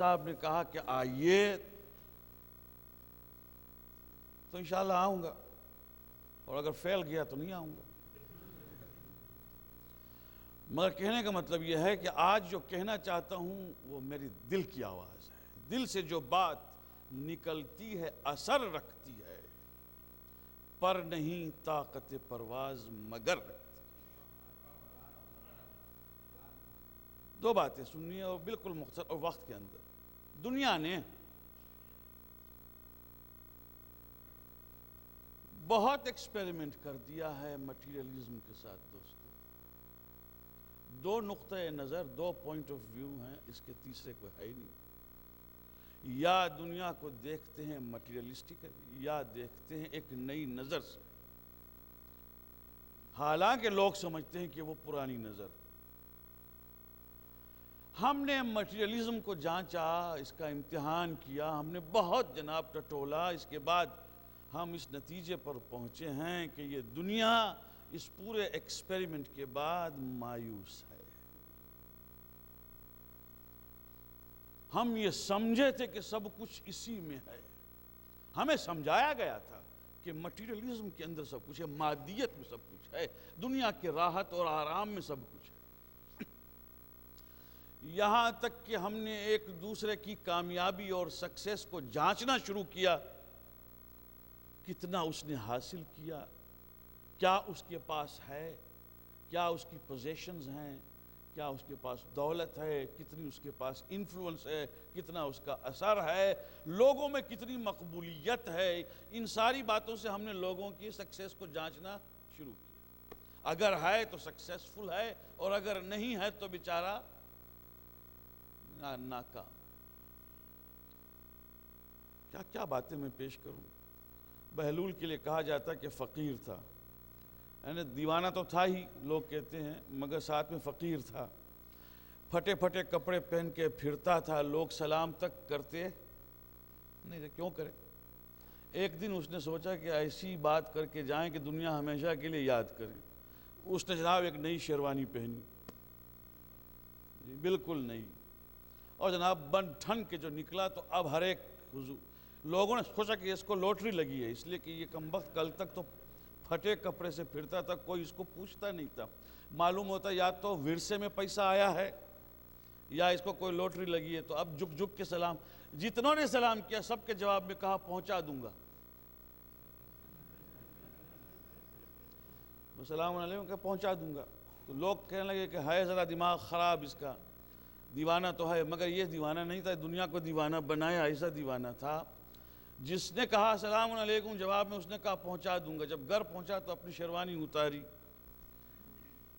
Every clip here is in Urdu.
صاحب نے کہا کہ آئیے تو انشاءاللہ آؤں گا، اور اگر فیل گیا تو نہیں آؤں گا۔ مگر کہنے کا مطلب یہ ہے کہ آج جو کہنا چاہتا ہوں وہ میری دل کی آواز ہے، دل سے جو بات نکلتی ہے اثر رکھتی ہے، پر نہیں طاقت پرواز مگر رکھتی۔ دو باتیں سننی ہے اور بالکل مختصر اور وقت کے اندر۔ دنیا نے بہت ایکسپیریمنٹ کر دیا ہے مٹیریلزم کے ساتھ دوستو۔ دو نقطۂ نظر، دو پوائنٹ آف ویو ہیں، اس کے تیسرے کوئی ہے ہی نہیں۔ یا دنیا کو دیکھتے ہیں مٹیریلسٹک، یا دیکھتے ہیں ایک نئی نظر سے، حالانکہ لوگ سمجھتے ہیں کہ وہ پرانی نظر۔ ہم نے مٹیریلزم کو جانچا، اس کا امتحان کیا، ہم نے بہت جناب ٹٹولا، اس کے بعد ہم اس نتیجے پر پہنچے ہیں کہ یہ دنیا اس پورے ایکسپیریمنٹ کے بعد مایوس ہے۔ ہم یہ سمجھے تھے کہ سب کچھ اسی میں ہے، ہمیں سمجھایا گیا تھا کہ مٹیریلزم کے اندر سب کچھ ہے، مادیت میں سب کچھ ہے، دنیا کے راحت اور آرام میں سب کچھ ہے۔ یہاں تک کہ ہم نے ایک دوسرے کی کامیابی اور سکسیس کو جانچنا شروع کیا، کتنا اس نے حاصل کیا، کیا اس کے پاس ہے، کیا اس کی پوزیشنز ہیں، کیا اس کے پاس دولت ہے، کتنی اس کے پاس انفلوئنس ہے، کتنا اس کا اثر ہے، لوگوں میں کتنی مقبولیت ہے۔ ان ساری باتوں سے ہم نے لوگوں کی سکسیس کو جانچنا شروع کیا۔ اگر ہے تو سکسیسفل ہے، اور اگر نہیں ہے تو بیچارہ ناکام۔ کیا کیا باتیں میں پیش کروں۔ بہلول کے لیے کہا جاتا کہ فقیر تھا، یعنی دیوانہ تو تھا ہی لوگ کہتے ہیں، مگر ساتھ میں فقیر تھا، پھٹے پھٹے کپڑے پہن کے پھرتا تھا، لوگ سلام تک کرتے نہیں تھے، کیوں کرے۔ ایک دن اس نے سوچا کہ ایسی بات کر کے جائیں کہ دنیا ہمیشہ کے لیے یاد کرے۔ اس نے جناب ایک نئی شیروانی پہنی، بالکل نئی، اور جناب بن ٹھن کے جو نکلا تو اب ہر ایک لوگوں نے سوچا کہ اس کو لوٹری لگی ہے، اس لیے کہ یہ کمبخت کل تک تو پھٹے کپڑے سے پھرتا تھا، کوئی اس کو پوچھتا نہیں تھا۔ معلوم ہوتا یا تو ورثے میں پیسہ آیا ہے یا اس کو کوئی لوٹری لگی ہے۔ تو اب جھک جھک کے سلام، جتنوں نے سلام کیا سب کے جواب میں کہا پہنچا دوں گا۔ السلام علیکم کہ پہنچا دوں گا۔ تو لوگ کہنے لگے کہ ہے ذرا دماغ خراب اس کا، دیوانہ تو ہے، مگر یہ دیوانہ نہیں تھا، دنیا کو دیوانہ بنایا ایسا دیوانہ تھا۔ جس نے کہا السلام علیکم جواب میں اس نے کہا پہنچا دوں گا، جب گھر پہنچا تو اپنی شیروانی اتاری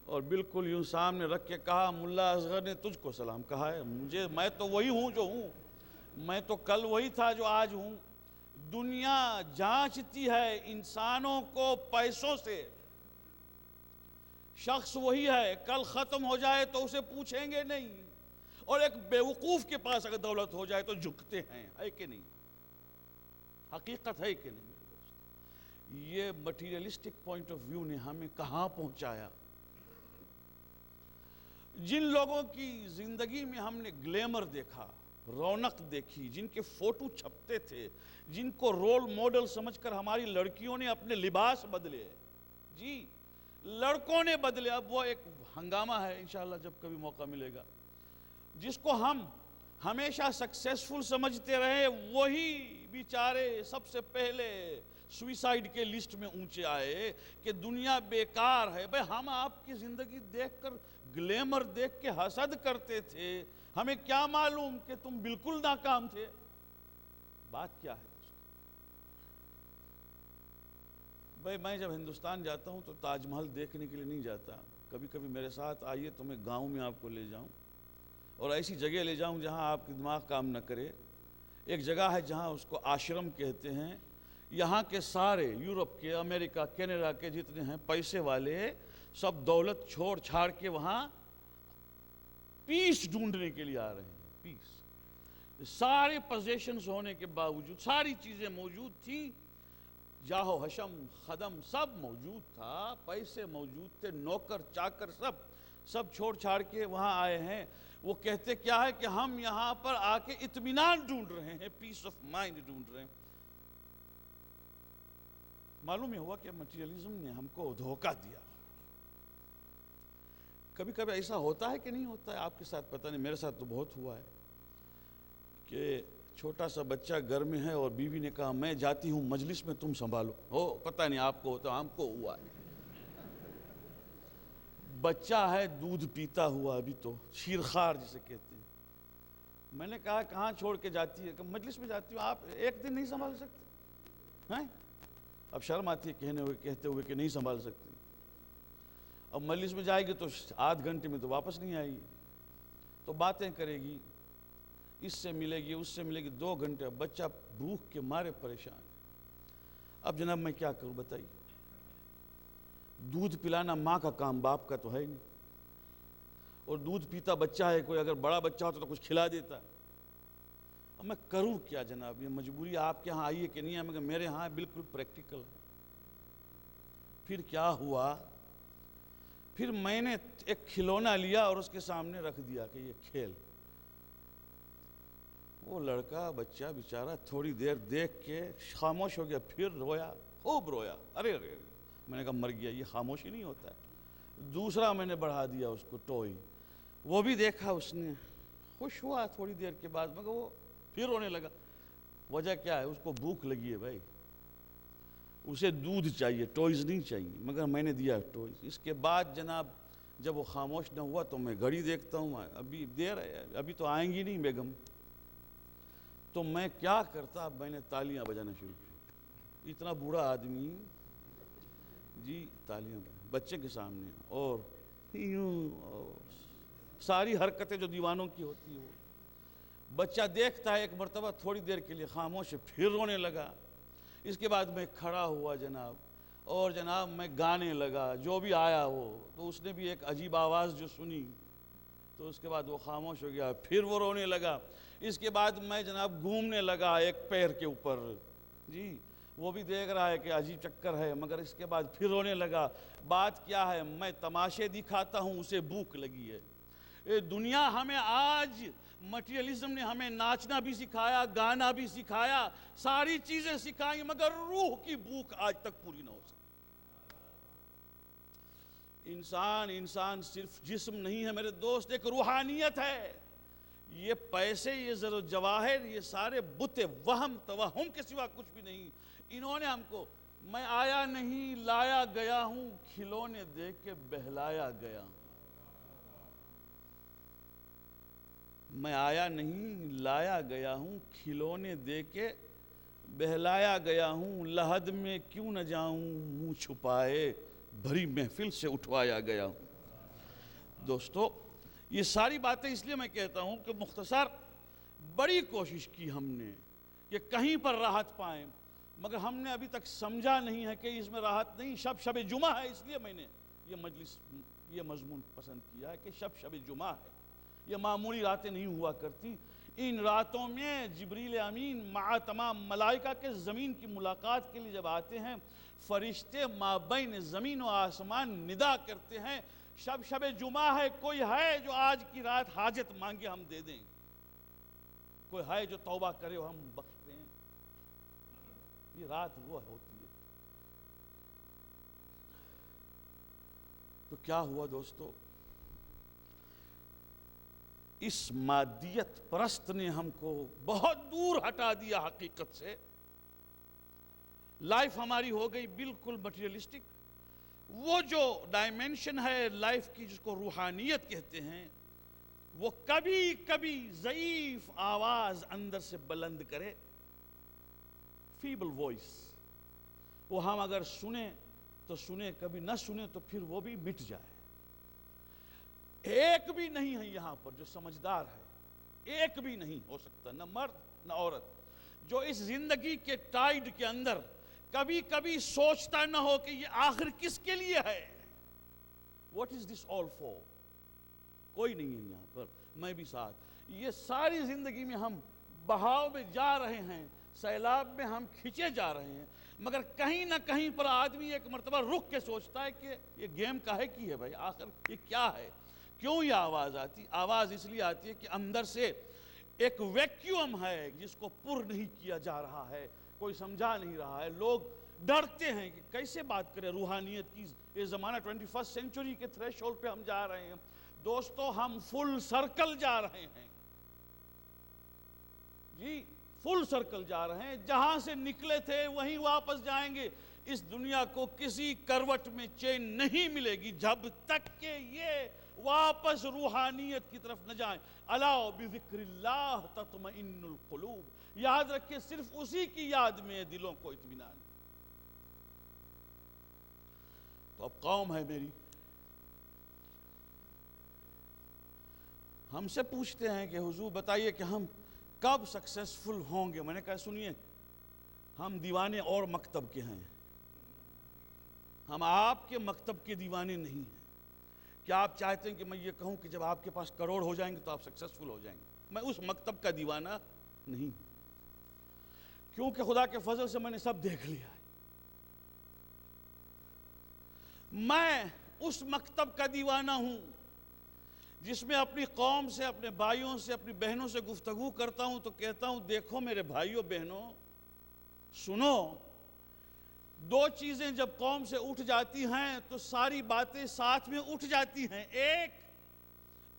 اور بالکل یوں سامنے رکھ کے کہا ملا اصغر نے تجھ کو سلام کہا ہے، میں تو وہی ہوں جو ہوں، میں تو کل وہی تھا جو آج ہوں۔ دنیا جانچتی ہے انسانوں کو پیسوں سے، شخص وہی ہے، کل ختم ہو جائے تو اسے پوچھیں گے نہیں، اور ایک بیوقوف کے پاس اگر دولت ہو جائے تو جھکتے ہیں، ہے کہ نہیں؟ حقیقت ہے کہ نہیں میرے دوست؟ یہ مٹیریلسٹک پوائنٹ آف ویو نے ہمیں کہاں پہنچایا۔ جن لوگوں کی زندگی میں ہم نے گلیمر دیکھا، رونق دیکھی، جن کے فوٹو چھپتے تھے، جن کو رول ماڈل سمجھ کر ہماری لڑکیوں نے اپنے لباس بدلے، جی لڑکوں نے بدلے، اب وہ ایک ہنگامہ ہے انشاءاللہ جب کبھی موقع ملے گا۔ جس کو ہم ہمیشہ سکسیسفل سمجھتے رہے وہی بیچارے سب سے پہلے سوئسائڈ کے لسٹ میں اونچے آئے کہ دنیا بیکار ہے۔ بھئی ہم آپ کی زندگی دیکھ کر گلیمر دیکھ کے حسد کرتے تھے، ہمیں کیا معلوم کہ تم بالکل ناکام تھے۔ بات کیا ہے دوستو؟ بھئی میں جب ہندوستان جاتا ہوں تو تاج محل دیکھنے کے لیے نہیں جاتا، کبھی کبھی میرے ساتھ آئیے تو میں گاؤں میں آپ کو لے جاؤں اور ایسی جگہ لے جاؤں جہاں آپ کی دماغ کام نہ کرے۔ ایک جگہ ہے جہاں اس کو آشرم کہتے ہیں، یہاں کے سارے یورپ کے، امریکہ، کینیڈا کے جتنے ہیں پیسے والے سب دولت چھوڑ چھاڑ کے وہاں پیس ڈھونڈنے کے لیے آ رہے ہیں۔ پیس، سارے پوزیشنز ہونے کے باوجود، ساری چیزیں موجود تھیں، جاہ و حشم خدم سب موجود تھا، پیسے موجود تھے، نوکر چاکر سب چھوڑ چھاڑ کے وہاں آئے ہیں۔ وہ کہتے کیا ہے کہ ہم یہاں پر آ کے اطمینان ڈھونڈ رہے ہیں، پیس آف مائنڈ ڈھونڈ رہے ہیں۔ معلوم یہ ہوا کہ مٹیریلزم نے ہم کو دھوکہ دیا۔ کبھی کبھی ایسا ہوتا ہے کہ نہیں ہوتا ہے آپ کے ساتھ؟ پتہ نہیں، میرے ساتھ تو بہت ہوا ہے کہ چھوٹا سا بچہ گھر میں ہے اور بیوی نے کہا میں جاتی ہوں مجلس میں، تم سنبھالو۔ پتہ نہیں آپ کو ہوتا، ہم کو ہوا ہے۔ بچہ ہے دودھ پیتا ہوا، ابھی تو شیرخوار جسے کہتے ہیں۔ میں نے کہا کہاں چھوڑ کے جاتی ہے؟ کہ مجلس میں جاتی ہوں۔ آپ ایک دن نہیں سنبھال سکتے ہیں؟ اب شرم آتی ہے کہتے ہوئے کہ نہیں سنبھال سکتے۔ اب مجلس میں جائے گی تو آدھ گھنٹے میں تو واپس نہیں آئے گی، تو باتیں کرے گی، اس سے ملے گی اس سے ملے گی، 2 گھنٹے۔ اب بچہ بھوک کے مارے پریشان۔ اب جناب میں کیا کروں بتائیے؟ دودھ پلانا ماں کا کام، باپ کا تو ہے ہی نہیں۔ اور دودھ پیتا بچہ ہے، کوئی اگر بڑا بچہ ہوتا تو کچھ کھلا دیتا۔ اب میں کروں کیا جناب؟ یہ مجبوری آپ کے ہاں آئی ہے کہ نہیں ہے؟ مگر میرے ہاں بالکل پریکٹیکل ہے۔ پھر کیا ہوا؟ پھر میں نے ایک کھلونا لیا اور اس کے سامنے رکھ دیا کہ یہ کھیل۔ وہ لڑکا بچہ بیچارہ تھوڑی دیر دیکھ کے خاموش ہو گیا، پھر رویا، خوب رویا۔ ارے میں نے کہا مر گیا، یہ خاموشی نہیں ہوتا ہے۔ دوسرا میں نے بڑھا دیا اس کو ٹوئی، وہ بھی دیکھا اس نے، خوش ہوا تھوڑی دیر کے بعد، مگر وہ پھر رونے لگا۔ وجہ کیا ہے؟ اس کو بھوک لگی ہے بھائی، اسے دودھ چاہیے، ٹوائز نہیں چاہیے، مگر میں نے دیا ٹوائز۔ اس کے بعد جناب جب وہ خاموش نہ ہوا تو میں گھڑی دیکھتا ہوں، ابھی دیر ہے، ابھی تو آئیں گی نہیں بیگم۔ تو میں کیا کرتا؟ میں نے تالیاں بجانا شروع کی۔ اتنا بوڑھا آدمی جی تالیاں بچے کے سامنے، اور ساری حرکتیں جو دیوانوں کی ہوتی ہیں۔ بچہ دیکھتا ہے ایک مرتبہ، تھوڑی دیر کے لیے خاموش ہے، پھر رونے لگا۔ اس کے بعد میں کھڑا ہوا جناب، اور جناب میں گانے لگا، جو بھی آیا ہو، تو اس نے بھی ایک عجیب آواز جو سنی، تو اس کے بعد وہ خاموش ہو گیا، پھر وہ رونے لگا۔ اس کے بعد میں جناب گھومنے لگا ایک پیر کے اوپر، جی وہ بھی دیکھ رہا ہے کہ عجیب چکر ہے، مگر اس کے بعد پھر رونے لگا۔ بات کیا ہے؟ میں تماشے دکھاتا ہوں، اسے بھوک لگی ہے۔ دنیا ہمیں آج مٹیریلزم نے ہمیں ناچنا بھی سکھایا، گانا بھی سکھایا، ساری چیزیں سکھائیں، مگر روح کی بھوک آج تک پوری نہ ہو سکی۔ انسان صرف جسم نہیں ہے میرے دوست، ایک روحانیت ہے۔ یہ پیسے، یہ زر و جواہر، یہ سارے بت وہم توہم کے سوا کچھ بھی نہیں۔ انہوں نے ہم کو، میں آیا نہیں لایا گیا ہوں، کھلونے دے کے بہلایا گیا ہوں۔ میں آیا نہیں لایا گیا ہوں، کھلونے دے کے بہلایا گیا ہوں، لحد میں کیوں نہ جاؤں منہ چھپائے، بھری محفل سے اٹھوایا گیا ہوں۔ دوستو یہ ساری باتیں اس لیے میں کہتا ہوں کہ مختصر بڑی کوشش کی ہم نے کہ کہیں پر راحت پائیں، مگر ہم نے ابھی تک سمجھا نہیں ہے کہ اس میں راحت نہیں۔ شب جمعہ ہے، اس لیے میں نے یہ مجلس، یہ مضمون پسند کیا ہے کہ شب جمعہ ہے، یہ معمولی راتیں نہیں ہوا کرتی۔ ان راتوں میں جبریل امین مع تمام ملائکہ کے زمین کی ملاقات کے لیے جب آتے ہیں، فرشتے مابین زمین و آسمان ندا کرتے ہیں، شب جمعہ ہے، کوئی ہے جو آج کی رات حاجت مانگے ہم دے دیں، کوئی ہے جو توبہ کرے اور ہم بخش دیں۔ یہ رات وہ ہوتی ہے۔ تو کیا ہوا دوستو؟ اس مادیت پرست نے ہم کو بہت دور ہٹا دیا حقیقت سے۔ لائف ہماری ہو گئی بالکل مٹیریلسٹک۔ وہ جو ڈائمنشن ہے لائف کی جس کو روحانیت کہتے ہیں، وہ کبھی کبھی ضعیف آواز اندر سے بلند کرے، فیبل وائس، وہ ہم اگر سنیں تو سنیں، کبھی نہ سنیں تو پھر وہ بھی مٹ جائے۔ ایک بھی نہیں ہے یہاں پر جو سمجھدار ہے، ایک بھی نہیں ہو سکتا، نہ مرد نہ عورت، جو اس زندگی کے ٹائیڈ کے اندر کبھی کبھی سوچتا نہ ہو کہ یہ آخر کس کے لیے ہے، what is this all for؟ کوئی نہیں ہے یہاں پر، میں بھی ساتھ۔ یہ ساری زندگی میں ہم بہاؤ میں جا رہے ہیں، سیلاب میں ہم کھچے جا رہے ہیں، مگر کہیں نہ کہیں پر آدمی ایک مرتبہ رک کے سوچتا ہے کہ یہ گیم کاہے کی ہے بھائی، آخر یہ کیا ہے؟ کیوں یہ آواز آتی؟ آواز اس لیے آتی ہے کہ اندر سے ایک ویکیوم ہے جس کو پر نہیں کیا جا رہا ہے، کوئی سمجھا نہیں رہا ہے، لوگ ڈرتے ہیں کہ کیسے بات کریں روحانیت کی۔ یہ زمانہ 21 سینچری کے تھریش ہولڈ پہ ہم جا رہے ہیں دوستو، ہم فل سرکل جا رہے ہیں جی، فل سرکل جا رہے ہیں، جہاں سے نکلے تھے وہیں واپس جائیں گے۔ اس دنیا کو کسی کروٹ میں چین نہیں ملے گی جب تک کہ یہ واپس روحانیت کی طرف نہ جائیں۔ الا بذکر اللہ تطمئن القلوب، یاد رکھیں صرف اسی کی یاد میں دلوں کو اطمینان ہے۔ تو اب قوم ہے میری، ہم سے پوچھتے ہیں کہ حضور بتائیے کہ ہم کب سکسیسفل ہوں گے؟ میں نے کہا سنیے، ہم دیوانے اور مکتب کے ہیں، ہم آپ کے مکتب کے دیوانے نہیں ہیں۔ کیا آپ چاہتے ہیں کہ میں یہ کہوں کہ جب آپ کے پاس کروڑ ہو جائیں گے تو آپ سکسیسفل ہو جائیں گے؟ میں اس مکتب کا دیوانہ نہیں، کیونکہ خدا کے فضل سے میں نے سب دیکھ لیا ہے۔ میں اس مکتب کا دیوانہ ہوں جس میں اپنی قوم سے، اپنے بھائیوں سے، اپنی بہنوں سے گفتگو کرتا ہوں تو کہتا ہوں دیکھو میرے بھائیوں بہنوں، سنو، دو چیزیں جب قوم سے اٹھ جاتی ہیں تو ساری باتیں ساتھ میں اٹھ جاتی ہیں۔ ایک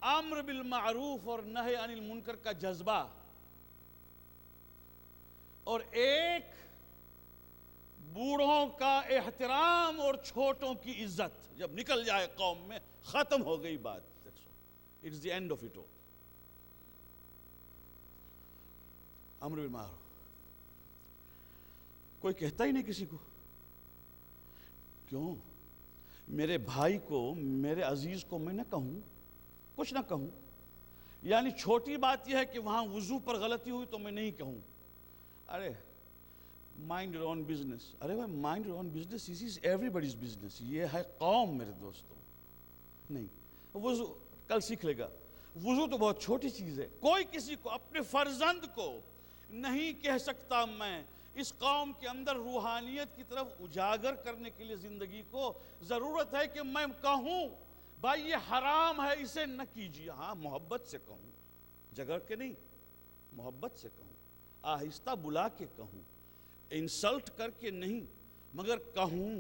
امر بالمعروف اور نہی عن المنکر کا جذبہ، اور ایک بوڑھوں کا احترام اور چھوٹوں کی عزت۔ جب نکل جائے قوم میں، ختم ہو گئی بات۔ It's the end of it all. امر بالمعروف کوئی کہتا ہی نہیں کسی کو، کیوں؟ میرے بھائی کو، میرے عزیز کو میں نہ کہوں، کچھ نہ کہوں، یعنی چھوٹی بات یہ ہے کہ وہاں وضو پر غلطی ہوئی تو میں نہیں کہوں ارے مائنڈ یور اون بزنس۔ ارے بھائی mind your own business, this is everybody's business، یہ ہے قوم میرے دوستوں۔ نہیں، وضو کل سیکھ لے گا، وضو تو بہت چھوٹی چیز ہے۔ کوئی کسی کو، اپنے فرزند کو نہیں کہہ سکتا میں اس قوم کے اندر روحانیت کی طرف اجاگر کرنے کے لیے زندگی کو ضرورت ہے کہ میں کہوں بھائی یہ حرام ہے، اسے نہ کیجیے۔ ہاں محبت سے کہوں، جگر کے نہیں، محبت سے کہوں، آہستہ بلا کے کہوں، انسلٹ کر کے نہیں، مگر کہوں۔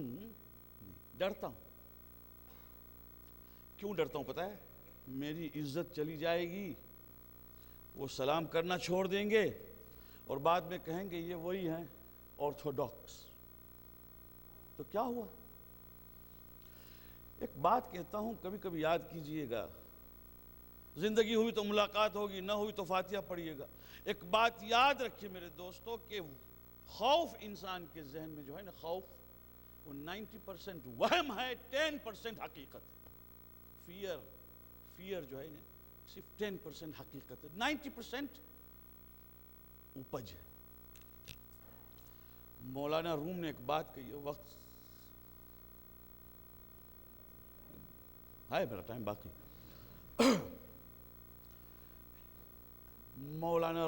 ڈرتا ہوں، کیوں ڈرتا ہوں پتہ ہے؟ میری عزت چلی جائے گی، وہ سلام کرنا چھوڑ دیں گے اور بعد میں کہیں گے یہ وہی ہیں آرتھوڈاکس۔ تو کیا ہوا؟ ایک بات کہتا ہوں، کبھی کبھی یاد کیجئے گا، زندگی ہوئی تو ملاقات ہوگی، نہ ہوئی تو فاتحہ پڑھیے گا۔ ایک بات یاد رکھیے میرے دوستو کہ خوف انسان کے ذہن میں جو ہے نا، خوف وہ 90% وہم ہے، 10% حقیقت ہے۔ فیئر جو ہے نا صرف 10% حقیقت ہے، 90% اپج ہے۔ مولانا روم نے ایک بات کہی ہے، وقت ہے میرا ٹائم باقی۔ مولانا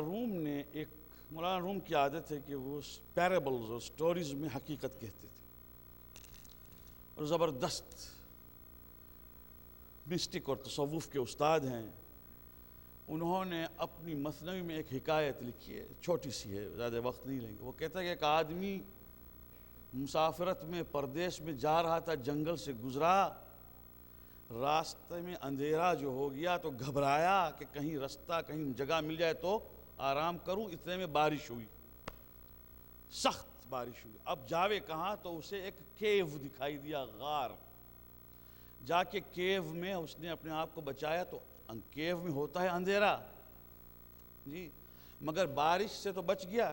روم کی عادت ہے کہ وہ پیرابلز اور سٹوریز میں حقیقت کہتے تھے، اور زبردست مسٹک اور تصوف کے استاد ہیں۔ انہوں نے اپنی مثنوی میں ایک حکایت لکھی ہے، چھوٹی سی ہے، زیادہ وقت نہیں لیں گے۔ وہ کہتا ہے کہ ایک آدمی مسافرت میں پردیس میں جا رہا تھا، جنگل سے گزرا، راستے میں اندھیرا جو ہو گیا تو گھبرایا کہ کہیں رستہ، کہیں جگہ مل جائے تو آرام کروں۔ اتنے میں بارش ہوئی، سخت بارش ہوئی۔ اب جاوے کہاں؟ تو اسے ایک کیو دکھائی دیا، غار۔ جا کے کیو میں اس نے اپنے آپ کو بچایا، تو کیو میں ہوتا ہے اندھیرا جی، مگر بارش سے تو بچ گیا۔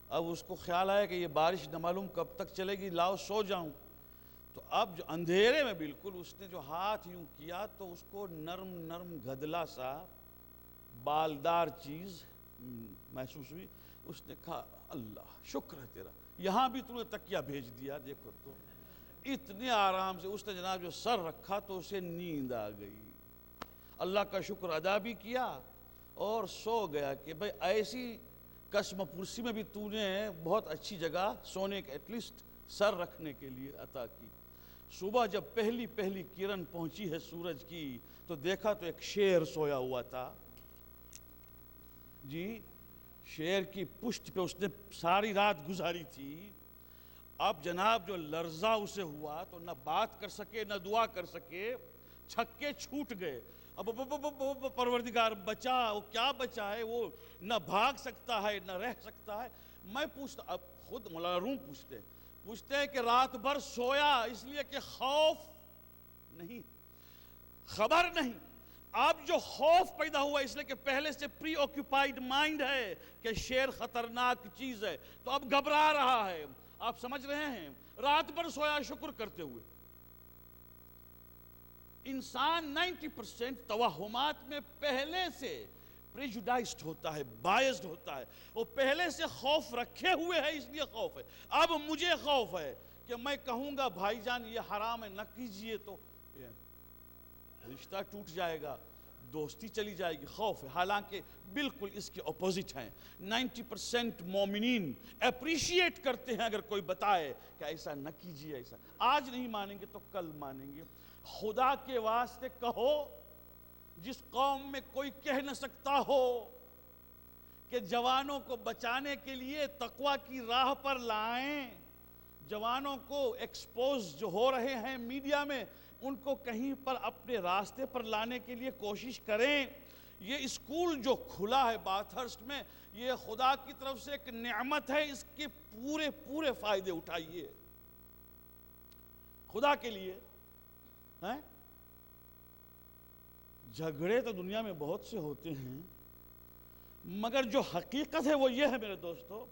اب اس کو خیال آیا کہ یہ بارش نہ معلوم کب تک چلے گی، لاؤ سو جاؤں۔ تو اب جو اندھیرے میں بالکل اس نے جو ہاتھ یوں کیا تو اس کو نرم نرم گدلا سا بالدار چیز محسوس ہوئی۔ اس نے کہا اللہ شکر ہے تیرا، یہاں بھی تم نے تکیہ بھیج دیا، دیکھو تو اتنے آرام سے۔ اس نے جناب جو سر رکھا تو اسے نیند آ گئی، اللہ کا شکر ادا بھی کیا اور سو گیا کہ بھئی ایسی قسم پرسی میں بھی تو نے بہت اچھی جگہ سونے کے ایٹ لیسٹ سر رکھنے کے لیے عطا کی۔ صبح جب پہلی پہلی کرن پہنچی ہے سورج کی تو دیکھا تو ایک شیر سویا ہوا تھا جی، شیر کی پشت پہ اس نے ساری رات گزاری تھی. اب جناب جو لرزہ اسے ہوا تو نہ بات کر سکے نہ دعا کر سکے، چھکے چھوٹ گئے. اب پروردگار بچا، وہ کیا بچا ہے، وہ نہ بھاگ سکتا ہے نہ رہ سکتا ہے. میں پوچھتا، اب خود مولانا روم پوچھتے ہیں کہ رات بھر سویا اس لیے کہ خوف نہیں، خبر نہیں. اب جو خوف پیدا ہوا اس لیے کہ پہلے سے پری آکیوپائیڈ مائنڈ ہے کہ شیر خطرناک چیز ہے، تو اب گھبرا رہا ہے. آپ سمجھ رہے ہیں، رات بھر سویا شکر کرتے ہوئے. انسان 90% توہمات میں پہلے سے پریجوڈائزڈ ہوتا ہے، بائزڈ ہوتا ہے. وہ پہلے سے خوف رکھے ہوئے ہے، اس لیے خوف ہے. اب مجھے خوف ہے کہ میں کہوں گا بھائی جان یہ حرام ہے نہ کیجئے تو رشتہ ٹوٹ جائے گا، دوستی چلی جائے گی. خوف ہے، حالانکہ بالکل اس کے اپوزٹ ہیں. 90% مومنین اپریشیٹ کرتے ہیں اگر کوئی بتائے کہ ایسا نہ کیجئے. ایسا آج نہیں مانیں گے تو کل مانیں گے. خدا کے واسطے کہو، جس قوم میں کوئی کہہ نہ سکتا ہو کہ جوانوں کو بچانے کے لیے تقوی کی راہ پر لائیں، جوانوں کو ایکسپوز جو ہو رہے ہیں میڈیا میں ان کو کہیں پر اپنے راستے پر لانے کے لیے کوشش کریں. یہ اسکول جو کھلا ہے باتھ ہرسٹ میں، یہ خدا کی طرف سے ایک نعمت ہے، اس کے پورے فائدے اٹھائیے خدا کے لیے. جھگڑے تو دنیا میں بہت سے ہوتے ہیں، مگر جو حقیقت ہے وہ یہ ہے میرے دوستو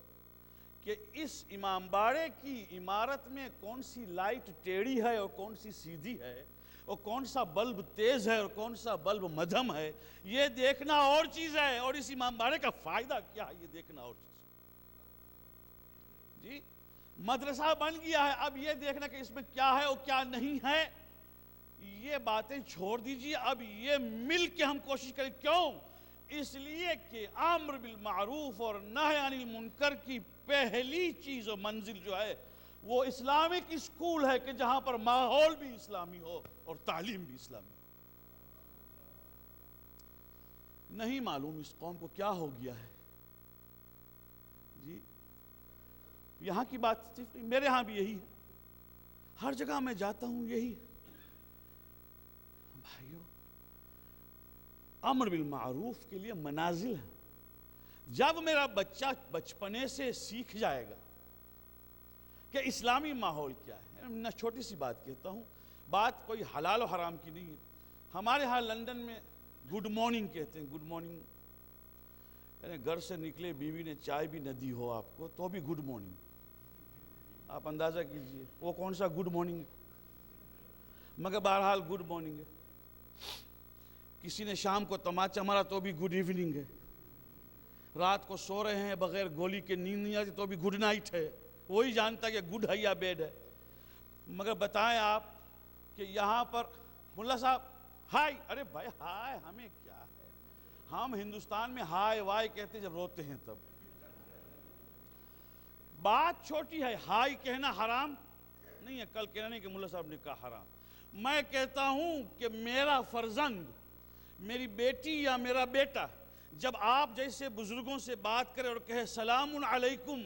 کہ اس امام باڑے کی عمارت میں کون سی لائٹ ٹیڑھی ہے اور کون سی سیدھی ہے، اور کون سا بلب تیز ہے اور کون سا بلب مدھم ہے، یہ دیکھنا اور چیز ہے. اور اس امام باڑے کا فائدہ کیا ہے، یہ دیکھنا اور چیز جی. مدرسہ بن گیا ہے، اب یہ دیکھنا کہ اس میں کیا ہے اور کیا نہیں ہے، یہ باتیں چھوڑ دیجئے. اب یہ مل کے ہم کوشش کریں. کیوں؟ اس لیے کہ امر بالمعروف اور نہی عن المنکر کی پہلی چیز و منزل جو ہے وہ اسلامک اسکول ہے کہ جہاں پر ماحول بھی اسلامی ہو اور تعلیم بھی اسلامی ہو. نہیں معلوم اس قوم کو کیا ہو گیا ہے جی. یہاں کی بات صرف نہیں، میرے ہاں بھی یہی ہے، ہر جگہ میں جاتا ہوں یہی ہے. بھائیو، امر بالمعروف کے لیے منازل ہے. جب میرا بچہ بچپنے سے سیکھ جائے گا کہ اسلامی ماحول کیا ہے. میں چھوٹی سی بات کہتا ہوں، بات کوئی حلال و حرام کی نہیں ہے. ہمارے ہاں لندن میں گڈ مارننگ کہتے ہیں. گڈ مارننگ یعنی گھر سے نکلے بیوی نے چائے بھی نہ دی ہو آپ کو تو بھی گڈ مارننگ. آپ اندازہ کیجئے وہ کون سا گڈ مارننگ ہے، مگر بہرحال گڈ مارننگ ہے. کسی نے شام کو تماچا مارا تو بھی گڈ ایوننگ ہے. رات کو سو رہے ہیں بغیر گولی کے نیند نہیں آتی تو بھی گڈ نائٹ ہے. وہی جانتا کہ گڈ ہے یا بیڈ ہے. مگر بتائیں آپ کہ یہاں پر ملا صاحب ہائے، ارے بھائی ہائے ہمیں کیا ہے، ہم ہندوستان میں ہائے وائے کہتے جب روتے ہیں تب. بات چھوٹی ہے، ہائے کہنا حرام نہیں ہے. کل کہنا نہیں کہ ملا صاحب نے کہا حرام. میں کہتا ہوں کہ میرا فرزند، میری بیٹی یا میرا بیٹا جب آپ جیسے بزرگوں سے بات کرے اور کہے سلام علیکم،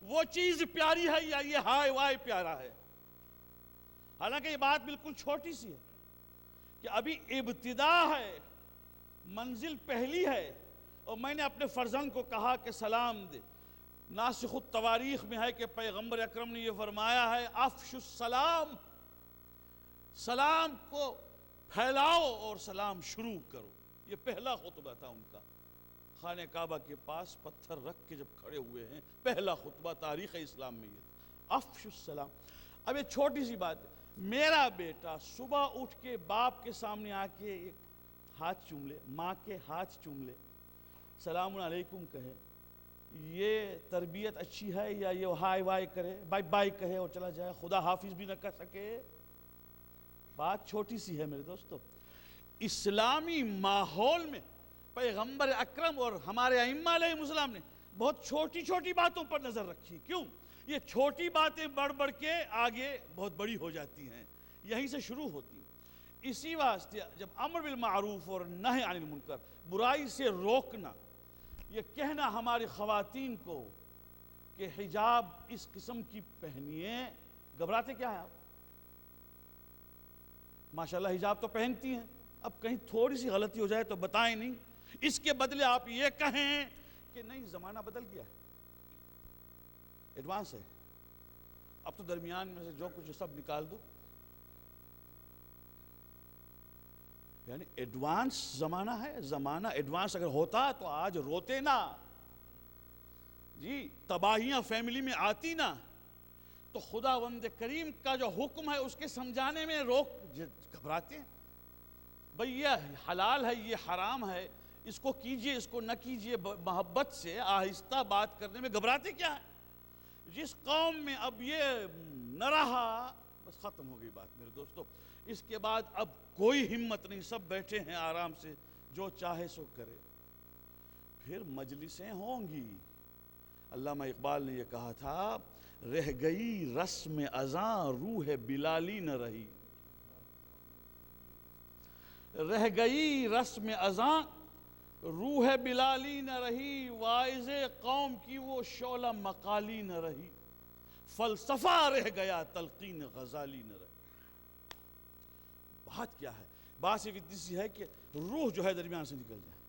وہ چیز پیاری ہے یا یہ ہائے وائے پیارا ہے؟ حالانکہ یہ بات بالکل چھوٹی سی ہے کہ ابھی ابتدا ہے، منزل پہلی ہے. اور میں نے اپنے فرزند کو کہا کہ سلام دے. ناسخ التواریخ میں ہے کہ پیغمبر اکرم نے یہ فرمایا ہے افش السلام، سلام کو پھیلاؤ اور سلام شروع کرو. یہ پہلا خطبہ تھا ان کا. خانہ کعبہ کے پاس پتھر رکھ کے جب کھڑے ہوئے ہیں، پہلا خطبہ تاریخ اسلام میں یہ تھا، افش السلام. اب یہ چھوٹی سی بات ہے، میرا بیٹا صبح اٹھ کے باپ کے سامنے آ کے ایک ہاتھ چوم لے، ماں کے ہاتھ چوم لے، سلام علیکم کہے، یہ تربیت اچھی ہے یا یہ ہائے وائے کرے، بائی بائی کہے اور چلا جائے، خدا حافظ بھی نہ کر سکے؟ بات چھوٹی سی ہے میرے دوستو. اسلامی ماحول میں پیغمبر اکرم اور ہمارے ائمہ علیہ السلام نے بہت چھوٹی چھوٹی باتوں پر نظر رکھی. کیوں؟ یہ چھوٹی باتیں بڑھ بڑھ کے آگے بہت بڑی ہو جاتی ہیں. یہیں سے شروع ہوتی ہے۔ اسی واسطے جب امر بالمعروف اور نہی عن المنکر، برائی سے روکنا، یہ کہنا ہماری خواتین کو کہ حجاب اس قسم کی پہنیے، گھبراتے کیا ہیں آپ؟ ماشاءاللہ حجاب تو پہنتی ہیں، اب کہیں تھوڑی سی غلطی ہو جائے تو بتائیں نہیں، اس کے بدلے آپ یہ کہیں کہ نہیں زمانہ بدل گیا ہے، ایڈوانس ہے، اب تو درمیان میں سے جو کچھ سب نکال دو۔ یعنی ایڈوانس زمانہ ہے، زمانہ ایڈوانس اگر ہوتا تو آج روتے نا جی، تباہیاں فیملی میں آتی نا، تو خداوند کریم کا جو حکم ہے اس کے سمجھانے میں گھبراتے ہیں، بھئی یہ حلال ہے یہ حرام ہے، اس کو کیجئے اس کو نہ کیجئے، محبت سے آہستہ بات کرنے میں گھبراتے کیا ہے؟ جس قوم میں اب یہ نہ رہا، بس ختم ہو گئی بات میرے دوستو، اس کے بعد اب کوئی ہمت نہیں، سب بیٹھے ہیں آرام سے، جو چاہے سو کرے، پھر مجلسیں ہوں گی۔ علامہ اقبال نے یہ کہا تھا، رہ گئی رسم اذاں روح بلالی نہ رہی، رہ گئی رسم اذاں روح بلالی نہ رہی، واعظ قوم کی وہ شعلہ مقالی نہ رہی، فلسفہ رہ گیا تلقین غزالی نہ رہی۔ بات کیا ہے؟ بات صرف اتنی سی ہے کہ روح جو ہے درمیان سے نکل جائے۔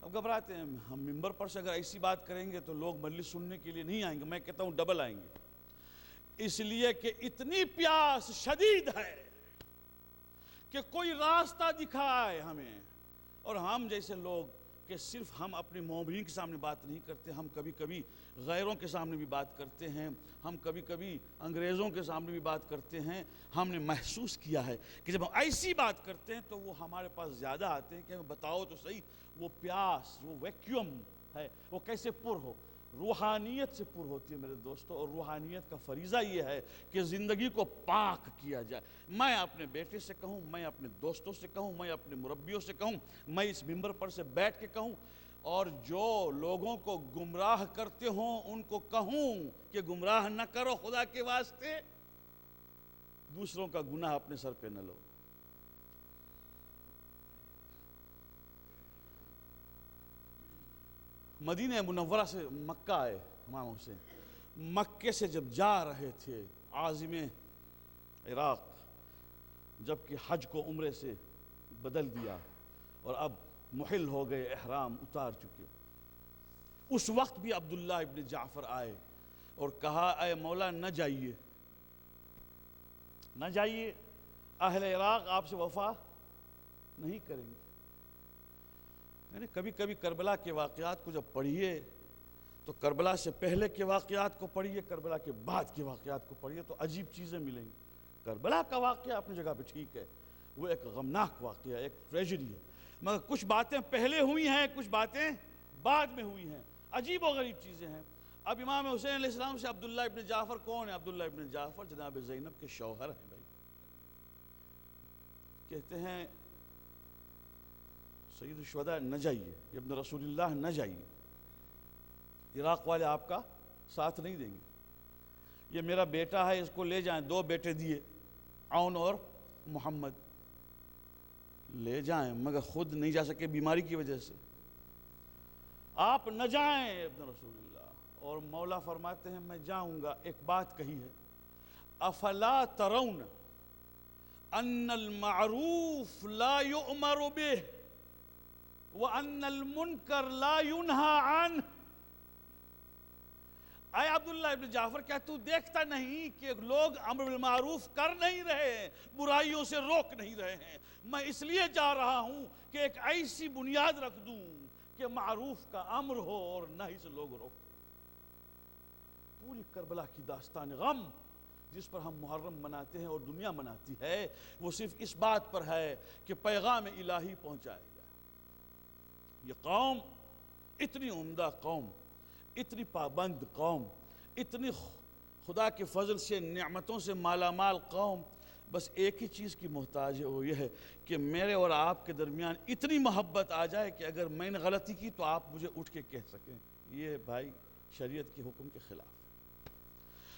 اب گھبراتے ہیں ہم، ممبر پر سے اگر ایسی بات کریں گے تو لوگ مجلس سننے کے لیے نہیں آئیں گے، میں کہتا ہوں ڈبل آئیں گے، اس لیے کہ اتنی پیاس شدید ہے کہ کوئی راستہ دکھائے ہمیں، اور ہم جیسے لوگ کہ صرف ہم اپنے مومنین کے سامنے بات نہیں کرتے، ہم کبھی کبھی غیروں کے سامنے بھی بات کرتے ہیں، ہم کبھی کبھی انگریزوں کے سامنے بھی بات کرتے ہیں۔ ہم نے محسوس کیا ہے کہ جب ہم ایسی بات کرتے ہیں تو وہ ہمارے پاس زیادہ آتے ہیں کہ ہمیں بتاؤ تو صحیح وہ پیاس، وہ ویکیوم ہے وہ کیسے پر ہو۔ روحانیت سے پر ہوتی ہے میرے دوستو، اور روحانیت کا فریضہ یہ ہے کہ زندگی کو پاک کیا جائے۔ میں اپنے بیٹے سے کہوں، میں اپنے دوستوں سے کہوں، میں اپنے مربیوں سے کہوں، میں اس ممبر پر سے بیٹھ کے کہوں، اور جو لوگوں کو گمراہ کرتے ہوں ان کو کہوں کہ گمراہ نہ کرو خدا کے واسطے، دوسروں کا گناہ اپنے سر پہ نہ لو۔ مدینہ منورہ سے مکہ آئے امام حسین، مکے سے جب جا رہے تھے عازم عراق، جبکہ حج کو عمرے سے بدل دیا اور اب محل ہو گئے، احرام اتار چکے، اس وقت بھی عبداللہ ابن جعفر آئے اور کہا اے مولا نہ جائیے، نہ جائیے، اہل عراق آپ سے وفا نہیں کریں گے۔ یعنی کبھی کبھی کربلا کے واقعات کو جب پڑھیے تو کربلا سے پہلے کے واقعات کو پڑھیے، کربلا کے بعد کے واقعات کو پڑھیے تو عجیب چیزیں ملیں گی۔ کربلا کا واقعہ اپنی جگہ پہ ٹھیک ہے، وہ ایک غمناک واقعہ ہے، ایک ٹریجڈی ہے، مگر کچھ باتیں پہلے ہوئی ہیں، کچھ باتیں بعد میں ہوئی ہیں، عجیب و غریب چیزیں ہیں۔ اب امام حسین علیہ السلام سے عبداللہ ابن جعفر کون ہے؟ عبداللہ ابن جعفر جناب زینب کے شوہر ہیں بھائی۔ کہتے ہیں سید الشہداء نہ جائیے، ابن رسول اللہ نہ جائیے، عراق والے آپ کا ساتھ نہیں دیں گے، یہ میرا بیٹا ہے اس کو لے جائیں، دو بیٹے دیے عون اور محمد، لے جائیں مگر خود نہیں جا سکے بیماری کی وجہ سے، آپ نہ جائیں ابن رسول اللہ۔ اور مولا فرماتے ہیں میں جاؤں گا، ایک بات کہی ہے، افلا ترون ان المعروف لا یؤمر بہ وَأَنَّ الْمُنْكَرْ لَا يُنْهَا عَنْهُ۔ اے عبداللہ ابن جعفر کیا تو دیکھتا نہیں کہ لوگ امر بالمعروف کر نہیں رہے ہیں، برائیوں سے روک نہیں رہے ہیں؟ میں اس لیے جا رہا ہوں کہ ایک ایسی بنیاد رکھ دوں کہ معروف کا امر ہو اور نہی سے لوگ روکیں۔ پوری کربلا کی داستان غم جس پر ہم محرم مناتے ہیں اور دنیا مناتی ہے، وہ صرف اس بات پر ہے کہ پیغام الہی پہنچائے گا۔ یہ قوم اتنی عمدہ قوم، اتنی پابند قوم، اتنی خدا کے فضل سے نعمتوں سے مالا مال قوم، بس ایک ہی چیز کی محتاج ہے، وہ یہ ہے کہ میرے اور آپ کے درمیان اتنی محبت آ جائے کہ اگر میں نے غلطی کی تو آپ مجھے اٹھ کے کہہ سکیں۔ یہ بھائی شریعت کے حکم کے خلاف ہے۔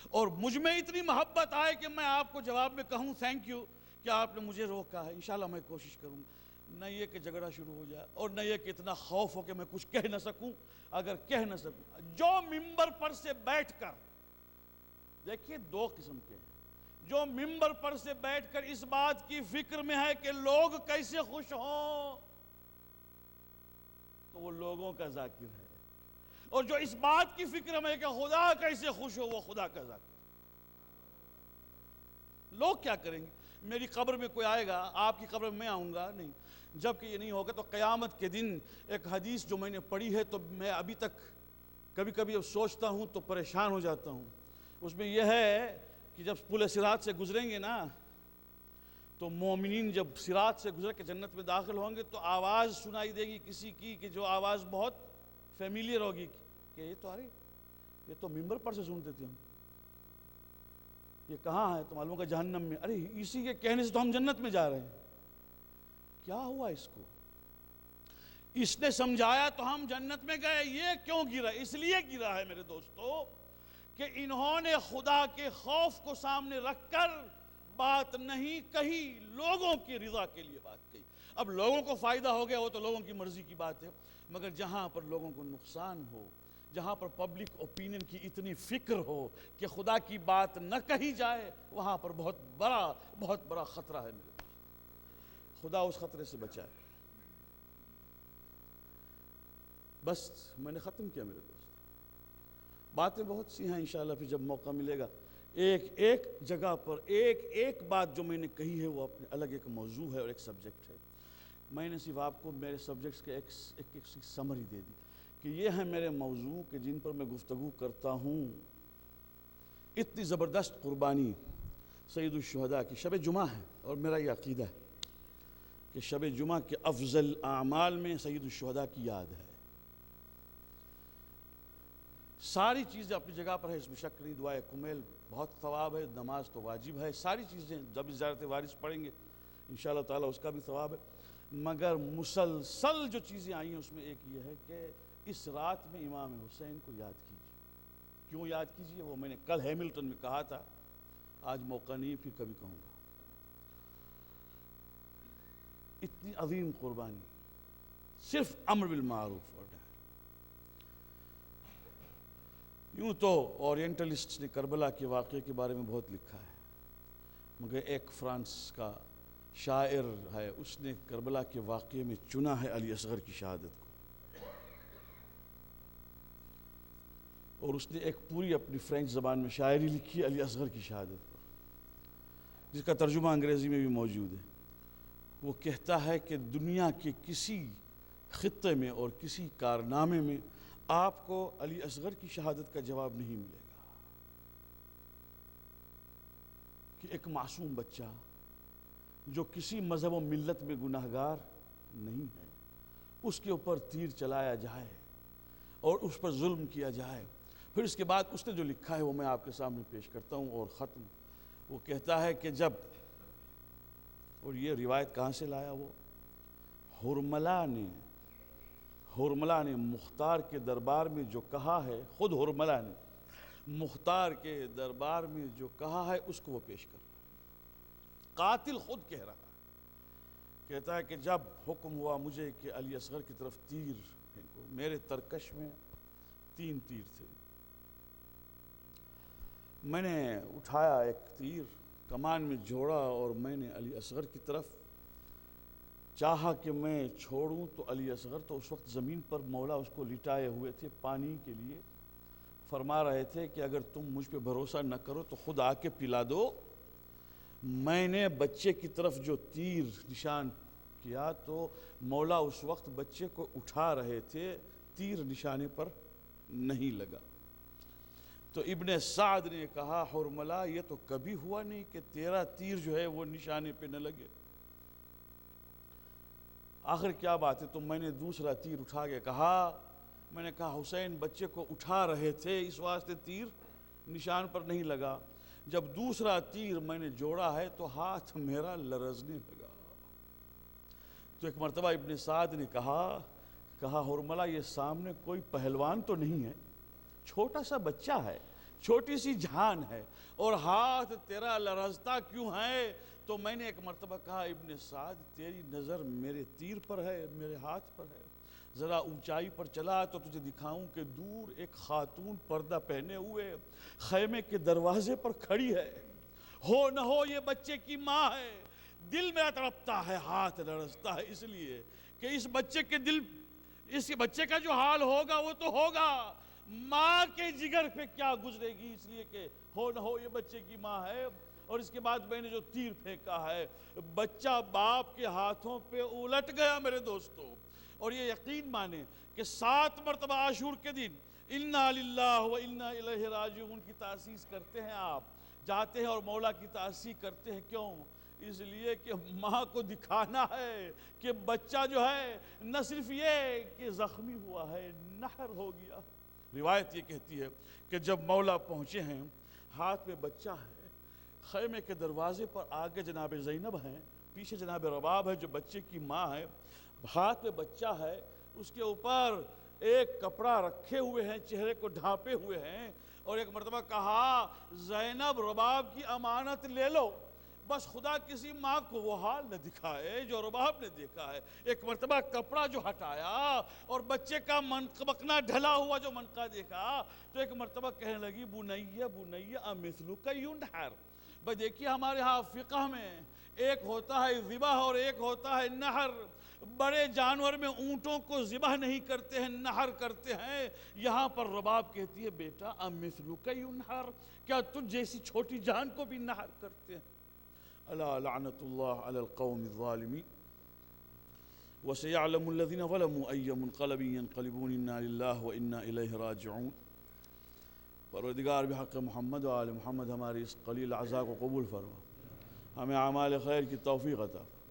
اور مجھ میں اتنی محبت آئے کہ میں آپ کو جواب میں کہوں تھینک یو کہ آپ نے مجھے روکا ہے، انشاءاللہ میں کوشش کروں گا۔ نہ یہ کہ جھگڑا شروع ہو جائے، اور نہ یہ کہ اتنا خوف ہو کہ میں کچھ کہہ نہ سکوں۔ اگر کہہ نہ سکوں، جو ممبر پر سے بیٹھ کر، دیکھیے دو قسم کے ہیں، جو ممبر پر سے بیٹھ کر اس بات کی فکر میں ہے کہ لوگ کیسے خوش ہوں، تو وہ لوگوں کا ذاکر ہے، اور جو اس بات کی فکر میں ہے کہ خدا کیسے خوش ہو، وہ خدا کا ذاکر۔ لوگ کیا کریں گے؟ میری قبر میں کوئی آئے گا، آپ کی قبر میں میں آؤں گا؟ نہیں۔ جب کہ یہ نہیں ہوگا تو قیامت کے دن ایک حدیث جو میں نے پڑھی ہے تو میں ابھی تک کبھی کبھی اب سوچتا ہوں تو پریشان ہو جاتا ہوں۔ اس میں یہ ہے کہ جب پل صراط سے گزریں گے نا، تو مومنین جب صراط سے گزر کے جنت میں داخل ہوں گے تو آواز سنائی دے گی کسی کی، کہ جو آواز بہت فیملیئر ہوگی، کہ یہ تو یہ تو ممبر پر سے سنتے تھے ہم، یہ کہاں ہے؟ تو معلوم کہ جہنم میں۔ ارے اسی کے کہنے سے تو ہم جنت میں جا رہے ہیں، کیا ہوا اس کو؟ اس نے سمجھایا تو ہم جنت میں گئے۔ یہ کیوں گرا؟ اس لیے گرا ہے میرے دوستو کہ انہوں نے خدا کے خوف کو سامنے رکھ کر بات نہیں کہی، لوگوں کی رضا کے لیے بات کہی۔ اب لوگوں کو فائدہ ہو گیا وہ تو لوگوں کی مرضی کی بات ہے، مگر جہاں پر لوگوں کو نقصان ہو، جہاں پر پبلک اوپینین کی اتنی فکر ہو کہ خدا کی بات نہ کہی جائے، وہاں پر بہت بڑا خطرہ ہے میرے دوست۔ خدا اس خطرے سے بچائے۔ بس میں نے ختم کیا میرے دوست، باتیں بہت سی ہیں، انشاءاللہ پھر جب موقع ملے گا ایک جگہ پر ایک بات جو میں نے کہی ہے وہ اپنے الگ ایک موضوع ہے اور ایک سبجیکٹ ہے۔ میں نے صرف آپ کو میرے سبجیکٹس کے ایک سمری دے دی کہ یہ ہیں میرے موضوع کہ جن پر میں گفتگو کرتا ہوں۔ اتنی زبردست قربانی سید الشہداء کی شب جمعہ ہے، اور میرا یہ عقیدہ ہے کہ شب جمعہ کے افضل اعمال میں سید الشہداء کی یاد ہے۔ ساری چیزیں اپنی جگہ پر ہے، اس میں شک نہیں۔ دعائے کمیل بہت ثواب ہے، نماز تو واجب ہے، ساری چیزیں جب زیارت وارث پڑھیں گے انشاءاللہ تعالیٰ اس کا بھی ثواب ہے، مگر مسلسل جو چیزیں آئی ہیں اس میں ایک یہ ہے کہ اس رات میں امام حسین کو یاد کیجیے۔ کیوں یاد کیجیے؟ وہ میں نے کل ہیملٹن میں کہا تھا، آج موقع نہیں، پھر کبھی کہوں گا۔ اتنی عظیم قربانی صرف امر بالمعروف اور یوں تو اورینٹلسٹ نے کربلا کے واقعے کے بارے میں بہت لکھا ہے، مگر ایک فرانس کا شاعر ہے، اس نے کربلا کے واقعے میں چنا ہے علی اصغر کی شہادت کو، اور اس نے ایک پوری اپنی فرینچ زبان میں شاعری لکھی علی اصغر کی شہادت پر، جس کا ترجمہ انگریزی میں بھی موجود ہے۔ وہ کہتا ہے کہ دنیا کے کسی خطے میں اور کسی کارنامے میں آپ کو علی اصغر کی شہادت کا جواب نہیں ملے گا، کہ ایک معصوم بچہ جو کسی مذہب و ملت میں گناہگار نہیں ہے، اس کے اوپر تیر چلایا جائے اور اس پر ظلم کیا جائے۔ پھر اس کے بعد اس نے جو لکھا ہے وہ میں آپ کے سامنے پیش کرتا ہوں اور ختم۔ وہ کہتا ہے کہ جب، اور یہ روایت کہاں سے لایا وہ، ہرملہ نے مختار کے دربار میں جو کہا ہے، خود ہرملہ نے مختار کے دربار میں جو کہا ہے اس کو وہ پیش کر رہا ہے۔ قاتل خود کہہ رہا ہے، کہتا ہے کہ جب حکم ہوا مجھے کہ علی اصغر کی طرف تیر پھینکو، میرے ترکش میں 3 تیر تھے، میں نے اٹھایا ایک تیر، کمان میں جوڑا اور میں نے علی اصغر کی طرف چاہا کہ میں چھوڑوں، تو علی اصغر تو اس وقت زمین پر مولا اس کو لٹائے ہوئے تھے پانی کے لیے، فرما رہے تھے کہ اگر تم مجھ پہ بھروسہ نہ کرو تو خود آ کے پلا دو۔ میں نے بچے کی طرف جو تیر نشان کیا تو مولا اس وقت بچے کو اٹھا رہے تھے، تیر نشانے پر نہیں لگا۔ تو ابن سعد نے کہا ہرملہ یہ تو کبھی ہوا نہیں کہ تیرا تیر جو ہے وہ نشانے پہ نہ لگے، آخر کیا بات ہے؟ تو میں نے دوسرا تیر اٹھا کے کہا، میں نے کہا حسین بچے کو اٹھا رہے تھے اس واسطے تیر نشان پر نہیں لگا، جب دوسرا تیر میں نے جوڑا ہے تو ہاتھ میرا لرزنے لگا۔ تو ایک مرتبہ ابن سعد نے کہا ہرملہ یہ سامنے کوئی پہلوان تو نہیں ہے، چھوٹا سا بچہ ہے، چھوٹی سی جان ہے اور ہاتھ تیرا لرزتا کیوں ہے؟ تو میں نے ایک مرتبہ کہا ابن سعد تیری نظر میرے تیر پر ہے، میرے ہاتھ پر ہے، ذرا اونچائی پر چلا تو تجھے دکھاؤں کہ دور ایک خاتون پردہ پہنے ہوئے خیمے کے دروازے پر کھڑی ہے، ہو نہ ہو یہ بچے کی ماں ہے۔ دل میں تڑپتا ہے، ہاتھ لرزتا ہے، اس لیے کہ اس بچے کا جو حال ہوگا وہ تو ہوگا، ماں کے جگر پہ کیا گزرے گی، اس لیے کہ ہو نہ ہو یہ بچے کی ماں ہے۔ اور اس کے بعد میں نے جو تیر پھینکا ہے بچہ باپ کے ہاتھوں پہ الٹ گیا میرے دوستو۔ اور یہ یقین مانے کہ 7 مرتبہ عاشور کے دن انا للہ و انا الیہ راجعون کی تاسیس کرتے ہیں، آپ جاتے ہیں اور مولا کی تاسیس کرتے ہیں، کیوں؟ اس لیے کہ ماں کو دکھانا ہے کہ بچہ جو ہے نہ صرف یہ کہ زخمی ہوا ہے، نحر ہو گیا۔ روایت یہ کہتی ہے کہ جب مولا پہنچے ہیں، ہاتھ میں بچہ ہے، خیمے کے دروازے پر آگے جناب زینب ہیں، پیچھے جناب رباب ہے جو بچے کی ماں ہے، ہاتھ میں بچہ ہے، اس کے اوپر ایک کپڑا رکھے ہوئے ہیں، چہرے کو ڈھانپے ہوئے ہیں، اور ایک مرتبہ کہا زینب رباب کی امانت لے لو، بس خدا کسی ماں کو وہ حال نہ دکھائے جو رباب نے دیکھا ہے۔ ایک مرتبہ کپڑا جو ہٹایا اور بچے کا مکنا ڈھلا ہوا جو منقا دیکھا تو ایک مرتبہ کہنے لگی بنیہ بنیہ امثلک ینحر۔ بھئی دیکھیے ہمارے ہاں فقہ میں ایک ہوتا ہے ذبح اور ایک ہوتا ہے نحر۔ بڑے جانور میں اونٹوں کو ذبح نہیں کرتے ہیں، نحر کرتے ہیں۔ یہاں پر رباب کہتی ہے بیٹا امثلک ینحر، کیا تجھ جیسی چھوٹی جان کو بھی نحر کرتے ہیں؟ الا لعنت اللہ علی القوم الظالمین وسيعلم الذين ظلموا أي منقلب ينقلبون إنا لله وإنا إليه راجعون۔ پروردگار بحق محمد و آل محمد ہماری اس قلیل عزا کو قبول فرما، ہمیں اعمال خیر کی توفیق عطا فرما۔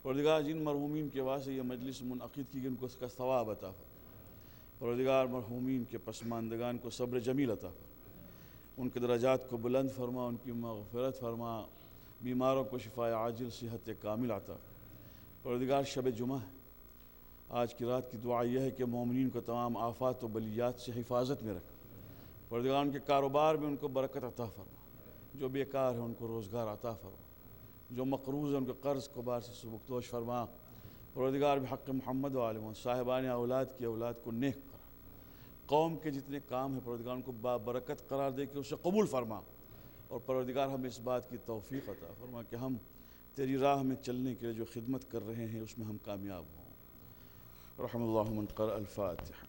پروردگار جن مرحومین کے واسطے یہ مجلس منعقد کی گئی ان کو اس کا ثواب عطا فرما۔ پروردگار مرحومین کے پسماندگان کو صبر جمیل عطا فرما، ان کے درجات کو بلند فرما، ان کی مغفرت فرما، بیماروں کو شفاء عاجل صحت کامل عطا فرما۔ پروردگار شب جمعہ ہے، آج کی رات کی دعا یہ ہے کہ مومنین کو تمام آفات و بلیات سے حفاظت میں رکھ۔ پروردگار ان کے کاروبار میں ان کو برکت عطا فرما، جو بیکار ہیں ان کو روزگار عطا فرما، جو مقروض ہیں ان کے قرض کو بار سے سبکدوش فرما۔ پروردگار بحق محمد و آل محمد صاحبان اولاد کی اولاد کو نیک کرا، قوم کے جتنے کام ہیں پروردگار ان کو بابرکت قرار دے کے اسے قبول فرما، اور پروردگار ہمیں اس بات کی توفیق عطا فرما کہ ہم تیری راہ میں چلنے کے لیے جو خدمت کر رہے ہیں اس میں ہم کامیاب ہوں۔ رحم اللہ من قرأ الفاتحہ۔